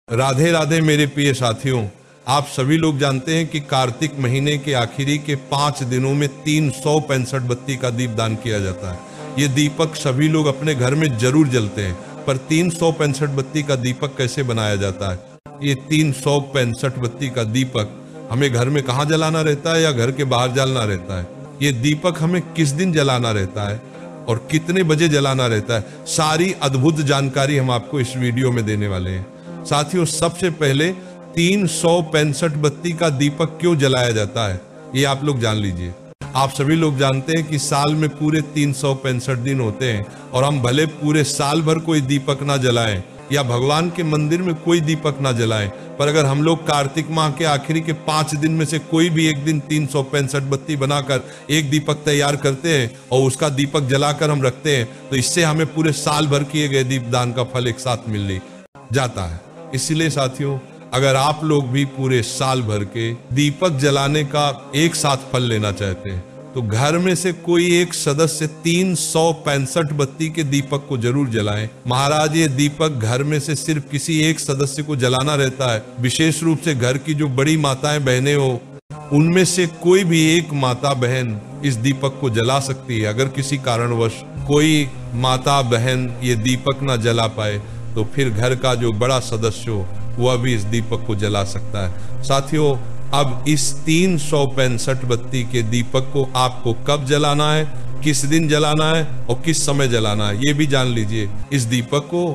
राधे राधे मेरे प्रिय साथियों, आप सभी लोग जानते हैं कि कार्तिक महीने के आखिरी के 5 दिनों में 365 बत्ती का दीपदान किया जाता है। ये दीपक सभी लोग अपने घर में जरूर जलते हैं, पर 365 बत्ती का दीपक कैसे बनाया जाता है? ये 365 बत्ती का दीपक हमें घर में कहाँ जलाना रहता है या घर के बाहर जलाना रहता है? ये दीपक हमें किस दिन जलाना रहता है और कितने बजे जलाना रहता है? सारी अद्भुत जानकारी हम आपको इस वीडियो में देने वाले हैं। साथियों, सबसे पहले 365 बत्ती का दीपक क्यों जलाया जाता है, ये आप लोग जान लीजिए। आप सभी लोग जानते हैं कि साल में पूरे 365 दिन होते हैं और हम भले पूरे साल भर कोई दीपक ना जलाएं या भगवान के मंदिर में कोई दीपक ना जलाएं, पर अगर हम लोग कार्तिक माह के आखिरी के 5 दिन में से कोई भी एक दिन 365 बत्ती बनाकर एक दीपक तैयार करते हैं और उसका दीपक जलाकर हम रखते हैं, तो इससे हमें पूरे साल भर किए गए दीपदान का फल एक साथ मिल जाता है। इसलिए साथियों, अगर आप लोग भी पूरे साल भर के दीपक जलाने का एक साथ फल लेना चाहते हैं, तो घर में से कोई एक सदस्य 365 बत्ती के दीपक को जरूर जलाएं। महाराज, ये दीपक घर में से सिर्फ किसी एक सदस्य को जलाना रहता है। विशेष रूप से घर की जो बड़ी माताएं बहनें हो, उनमें से कोई भी एक माता बहन इस दीपक को जला सकती है। अगर किसी कारणवश कोई माता बहन ये दीपक ना जला पाए, तो फिर घर का जो बड़ा सदस्य हो वह भी इस दीपक को जला सकता है। साथियों, अब इस 365 बत्ती के दीपक को आपको कब जलाना है, किस दिन जलाना है और किस समय जलाना है, ये भी जान लीजिए। इस दीपक को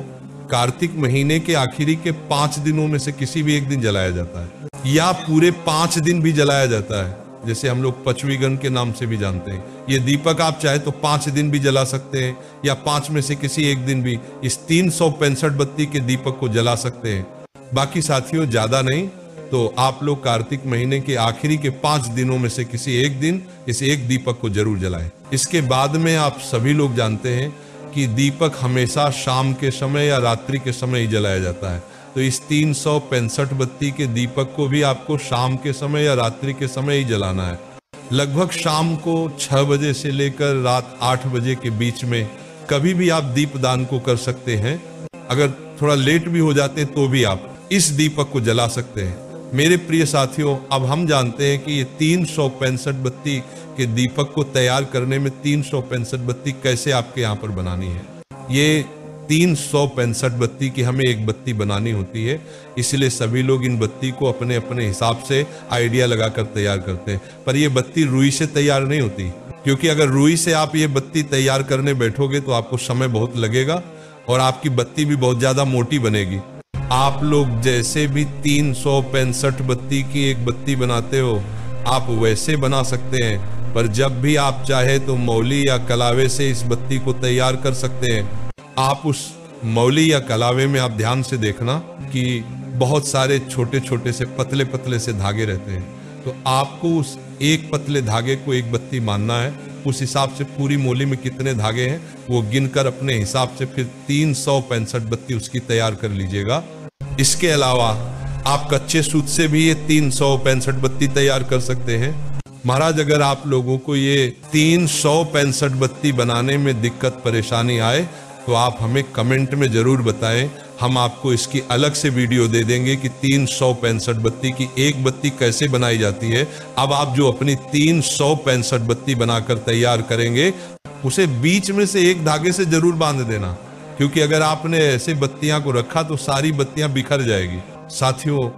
कार्तिक महीने के आखिरी के 5 दिनों में से किसी भी एक दिन जलाया जाता है या पूरे 5 दिन भी जलाया जाता है, जैसे हम लोग पचवीगन के नाम से भी जानते हैं। ये दीपक आप चाहे तो 5 दिन भी जला सकते हैं या 5 में से किसी एक दिन भी इस 365 बत्ती के दीपक को जला सकते हैं। बाकी साथियों, ज्यादा नहीं तो आप लोग कार्तिक महीने के आखिरी के 5 दिनों में से किसी एक दिन इस एक दीपक को जरूर जलाएं। इसके बाद में आप सभी लोग जानते हैं कि दीपक हमेशा शाम के समय या रात्रि के समय ही जलाया जाता है, तो इस 365 बत्ती के दीपक को भी आपको शाम के समय या रात्रि के समय ही जलाना है। लगभग शाम को 6 बजे से लेकर रात 8 बजे के बीच में कभी भी आप दीपदान को कर सकते हैं। अगर थोड़ा लेट भी हो जाते तो भी आप इस दीपक को जला सकते हैं। मेरे प्रिय साथियों, अब हम जानते हैं कि ये 365 बत्ती के दीपक को तैयार करने में 365 बत्ती कैसे आपके यहाँ पर बनानी है। ये 365 बत्ती की हमें एक बत्ती बनानी होती है, इसलिए सभी लोग इन बत्ती को अपने अपने हिसाब से आइडिया लगाकर तैयार करते हैं। पर ये बत्ती रुई से तैयार नहीं होती, क्योंकि अगर रुई से आप ये बत्ती तैयार करने बैठोगे तो आपको समय बहुत लगेगा और आपकी बत्ती भी बहुत ज्यादा मोटी बनेगी। आप लोग जैसे भी 365 बत्ती की एक बत्ती बनाते हो, आप वैसे बना सकते हैं, पर जब भी आप चाहे तो मौली या कलावे से इस बत्ती को तैयार कर सकते हैं। आप उस मौली या कलावे में आप ध्यान से देखना कि बहुत सारे छोटे छोटे से पतले पतले से धागे रहते हैं, तो आपको उस एक पतले धागे को एक बत्ती मानना है। उस हिसाब से पूरी मौली में कितने धागे हैं वो गिनकर अपने हिसाब से फिर 365 बत्ती उसकी तैयार कर लीजिएगा। इसके अलावा आप कच्चे सूत से भी ये 365 बत्ती तैयार कर सकते हैं। महाराज, अगर आप लोगों को ये 365 बत्ती बनाने में दिक्कत परेशानी आए तो आप हमें कमेंट में जरूर बताएं। हम आपको इसकी अलग से वीडियो दे देंगे कि 365 बत्ती की एक बत्ती कैसे बनाई जाती है। अब आप जो अपनी 365 बत्ती बनाकर तैयार करेंगे, उसे बीच में से एक धागे से जरूर बांध देना, क्योंकि अगर आपने ऐसे बत्तियां को रखा तो सारी बत्तियां बिखर जाएगी। साथियों,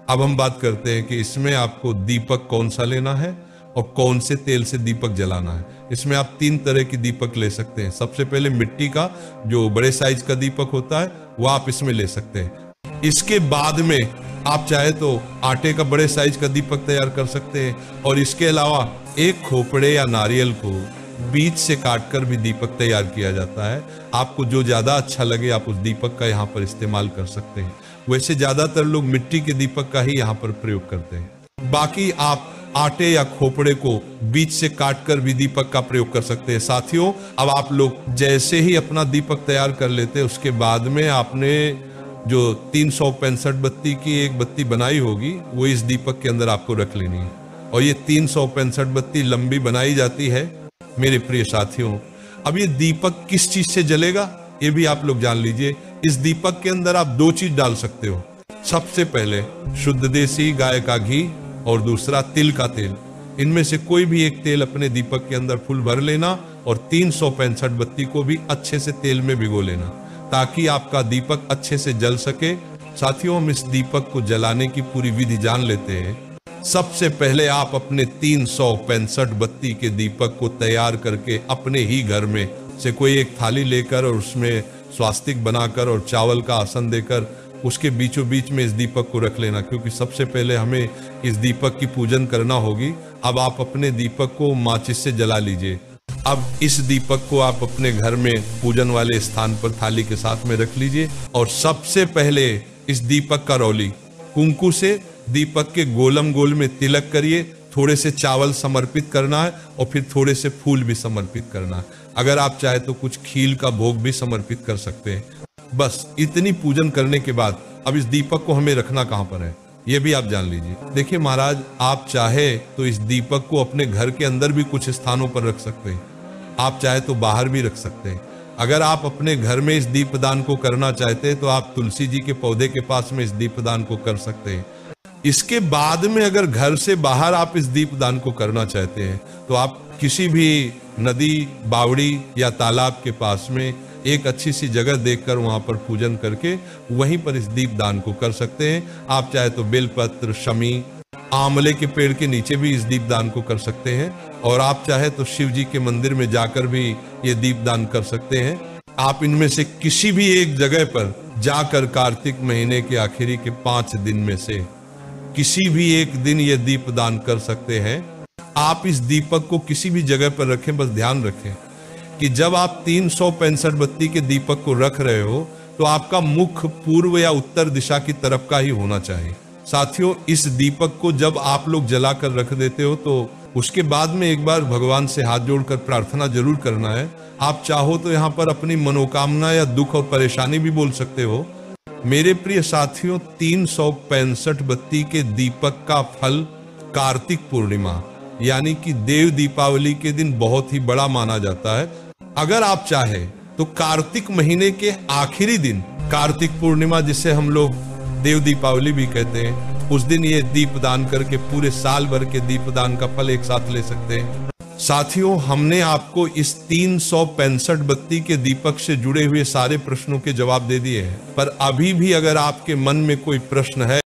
अब हम बात करते हैं कि इसमें आपको दीपक कौन सा लेना है और कौन से तेल से दीपक जलाना है। इसमें आप 3 तरह की दीपक ले सकते हैं। सबसे पहले मिट्टी का जो बड़े साइज का दीपक होता है वो आप इसमें ले सकते हैं। इसके बाद में आप चाहे तो आटे का बड़े साइज का दीपक तैयार कर सकते हैं, और इसके अलावा एक खोपड़े या नारियल को बीच से काटकर भी दीपक तैयार किया जाता है। आपको जो ज्यादा अच्छा लगे आप उस दीपक का यहाँ पर इस्तेमाल कर सकते हैं। वैसे ज्यादातर लोग मिट्टी के दीपक का ही यहाँ पर प्रयोग करते हैं। बाकी आप आटे या खोपड़े को बीच से काटकर भी दीपक का प्रयोग कर सकते हैं। साथियों, अब आप लोग जैसे ही अपना दीपक तैयार कर लेते हैं, उसके बाद में आपने जो 365 बत्ती की एक बत्ती बनाई होगी वो इस दीपक के अंदर आपको रख लेनी है। और ये 365 बत्ती लंबी बनाई जाती है मेरे प्रिय साथियों। अब ये दीपक किस चीज से जलेगा ये भी आप लोग जान लीजिए। इस दीपक के अंदर आप 2 चीज डाल सकते हो। सबसे पहले शुद्ध देसी गाय का घी और दूसरा तिल का तेल, इनमें से कोई भी एक तेल अपने दीपक के अंदर फुल भर लेना और 365 बत्ती को भी अच्छे से तेल में भिगो लेना ताकि आपका दीपक अच्छे से जल सके। साथियों, हम इस दीपक को जलाने की पूरी विधि जान लेते हैं। सबसे पहले आप अपने 365 बत्ती के दीपक को तैयार करके अपने ही घर में से कोई एक थाली लेकर और उसमें स्वास्तिक बनाकर और चावल का आसन देकर उसके बीचों बीच में इस दीपक को रख लेना, क्योंकि सबसे पहले हमें इस दीपक की पूजन करना होगी। अब आप अपने दीपक को माचिस से जला लीजिए। अब इस दीपक को आप अपने घर में पूजन वाले स्थान पर थाली के साथ में रख लीजिए और सबसे पहले इस दीपक का रौली कुंकू से दीपक के गोलम गोल में तिलक करिए। थोड़े से चावल समर्पित करना है और फिर थोड़े से फूल भी समर्पित करना है। अगर आप चाहे तो कुछ खील का भोग भी समर्पित कर सकते हैं। बस इतनी पूजन करने के बाद अब इस दीपक को हमें रखना कहाँ पर है ये भी आप जान लीजिए। देखिए महाराज, आप चाहे तो इस दीपक को अपने घर के अंदर भी कुछ स्थानों पर रख सकते हैं, आप चाहे तो बाहर भी रख सकते हैं। अगर आप अपने घर में इस दीपदान को करना चाहते हैं तो आप तुलसी जी के पौधे के पास में इस दीपदान को कर सकते हैं। इसके बाद में अगर घर से बाहर आप इस दीपदान को करना चाहते हैं तो आप किसी भी नदी, बावड़ी या तालाब के पास में एक अच्छी सी जगह देखकर वहां पर पूजन करके वहीं पर इस दीपदान को कर सकते हैं। आप चाहे तो बेलपत्र, शमी, आंवले के पेड़ के नीचे भी इस दीपदान को कर सकते हैं और आप चाहे तो शिव जी के मंदिर में जाकर भी ये दीपदान कर सकते हैं। आप इनमें से किसी भी एक जगह पर जाकर कार्तिक महीने के आखिरी के 5 दिन में से किसी भी एक दिन ये दीपदान कर सकते हैं। आप इस दीपक को किसी भी जगह पर रखें, बस ध्यान रखें कि जब आप 365 बत्ती के दीपक को रख रहे हो तो आपका मुख पूर्व या उत्तर दिशा की तरफ का ही होना चाहिए। साथियों, इस दीपक को जब आप लोग जलाकर रख देते हो तो उसके बाद में एक बार भगवान से हाथ जोड़कर प्रार्थना जरूर करना है। आप चाहो तो यहाँ पर अपनी मनोकामना या दुख और परेशानी भी बोल सकते हो। मेरे प्रिय साथियों, 365 बत्ती के दीपक का फल कार्तिक पूर्णिमा यानी कि देव दीपावली के दिन बहुत ही बड़ा माना जाता है। अगर आप चाहे तो कार्तिक महीने के आखिरी दिन, कार्तिक पूर्णिमा जिसे हम लोग देव दीपावली भी कहते हैं, उस दिन ये दीपदान करके पूरे साल भर के दीपदान का फल एक साथ ले सकते हैं। साथियों, हमने आपको इस 365 बत्ती के दीपक से जुड़े हुए सारे प्रश्नों के जवाब दे दिए हैं, पर अभी भी अगर आपके मन में कोई प्रश्न है